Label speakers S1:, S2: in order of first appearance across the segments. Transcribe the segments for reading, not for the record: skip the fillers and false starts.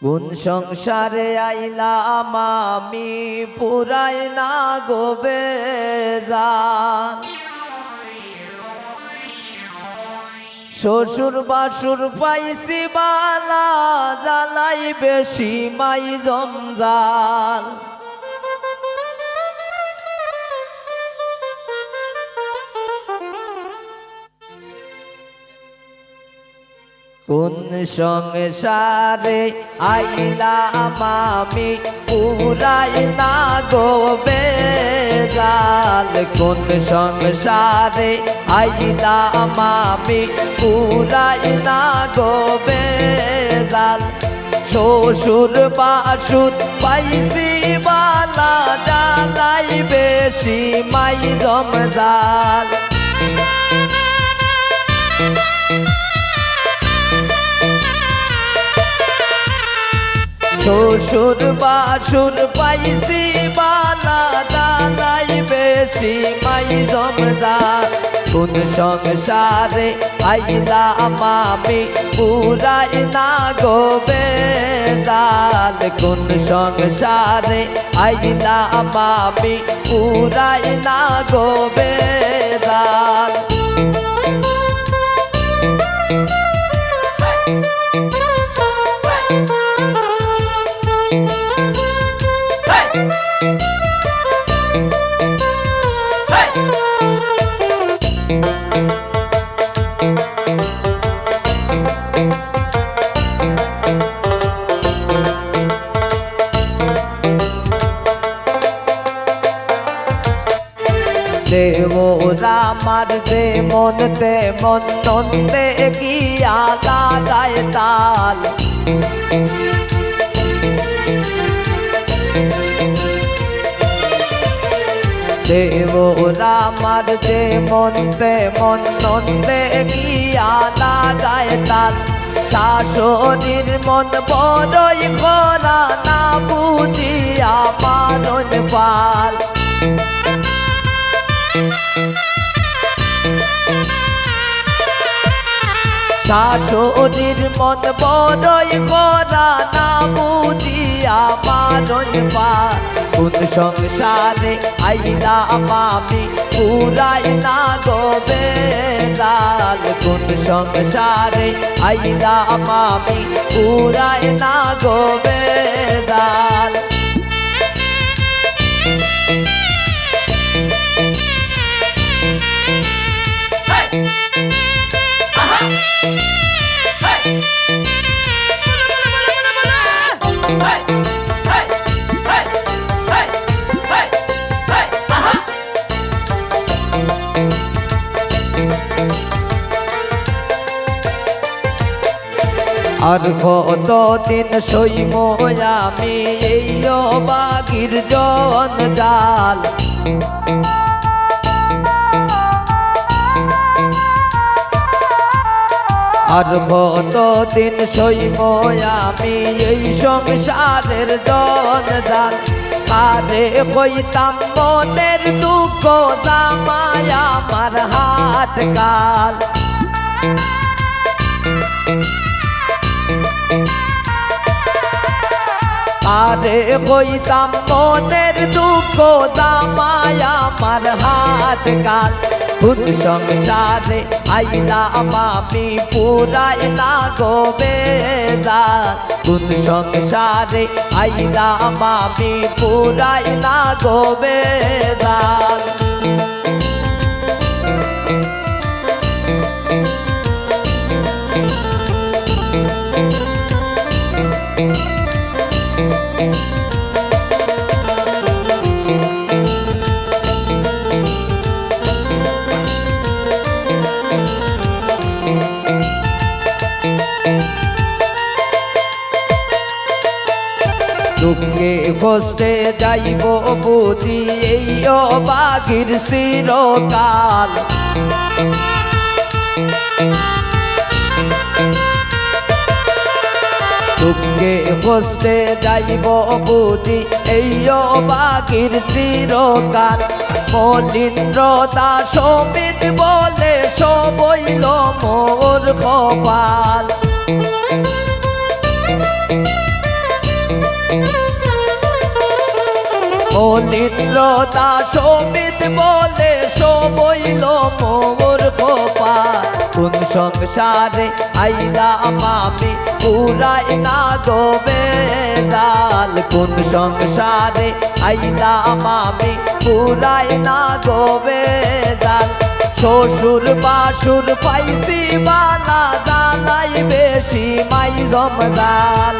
S1: কোন সংসারে আইলাম আমি পুরাই না গোবেজান। শ্বশুর বাসুর পাইছি বালা জ্বালাই বেশি মাই জঞ্জাল। কোন সংসারে আইলাম আমি পুরাই না গোবেজাল। কোন সংসারে আইলাম আমি পুরাই না গোবেজাল। শ্বশুর বাসুর পাইছি বালা জ্বালাই বেশি মাই জঞ্জাল। শ্বশুর বাসুর পাইছি বালা জ্বালাই বেশি মাই জঞ্জাল। কোন সংসারে আইলাম আমি পুরাই না গোবেজাল। কোন সংসারে আইলাম আমি পুরাই না গোবেজাল। দেওরা আমার যেমন তেমন নন্দে গিয়া লাগায় তাল। দেওরা আমার যেমন তেমন নন্দে গিয়া লাগায় তাল। শাশুড়ির মন বড়ই খরা না বুঝিয়া মারণ পাল। শাশুড়ির মন বড়ই খরা না বুঝিয়া মারণ পাল। কোন সংসারে আইলাম আমি পুরাই না গোবেজাল। কোন সংসারে আইলাম আমি পুরাই না গোবেজাল। আর কতদিন সইব আমি এই বাগির জঞ্জাল। আর কতদিন সইব আমি এই সংসারের জঞ্জাল। আরে কইতাম মনের দুঃখ জামাই আমার হাত কাল। আরে কইতাম মনের দুঃখ জামাই আমার হাত কাল। কোন সংসারে আইলাম আমি পুরাই না গোবেজাল। কোন সংসারে আইলাম আমি পুরাই না গোবেজাল। দুঃখে কষ্টে যাইব বুঝি এই বাগির চিরকাল। দুঃখে কষ্টে যাইব বুঝি এই বাগির চিরকাল। মলিন্দ্র দাস সমিত বলে সবইল মোর কপাল। মলিন্দ্র দাস অমিত বলে সবইল মোর কপাল কোন সংসারে আইলাম আমি পুরাই না গো বেজাল কোন সংসারে আইলাম আমি পুরাই না গো বেজাল শ্বশুর বাসুর পাইছি বালা জানাই বেশি মাই জমজাল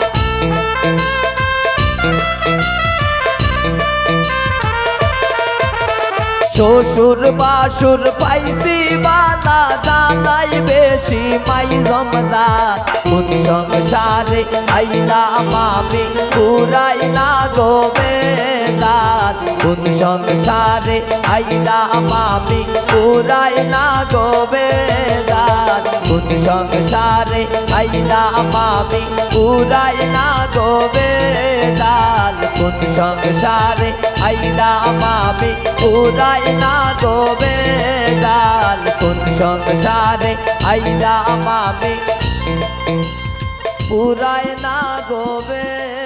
S1: শ্বশুর বাসুর পাইছি বালা জানাই বেশি মাই জমজাল কোন সংসারে আইলাম আমি পুরাই না গো বেজাল কোন সংসারে আইলাম আমি পুরাই না গো বেজাল কোন সংসারে আইলাম আমি পুরাই না গো বেজাল কোন সংসারে আইলাম আমি পুরাই না গো বেজাল কোন সংসারে আইলাম আমি পুরাই না গো বেজাল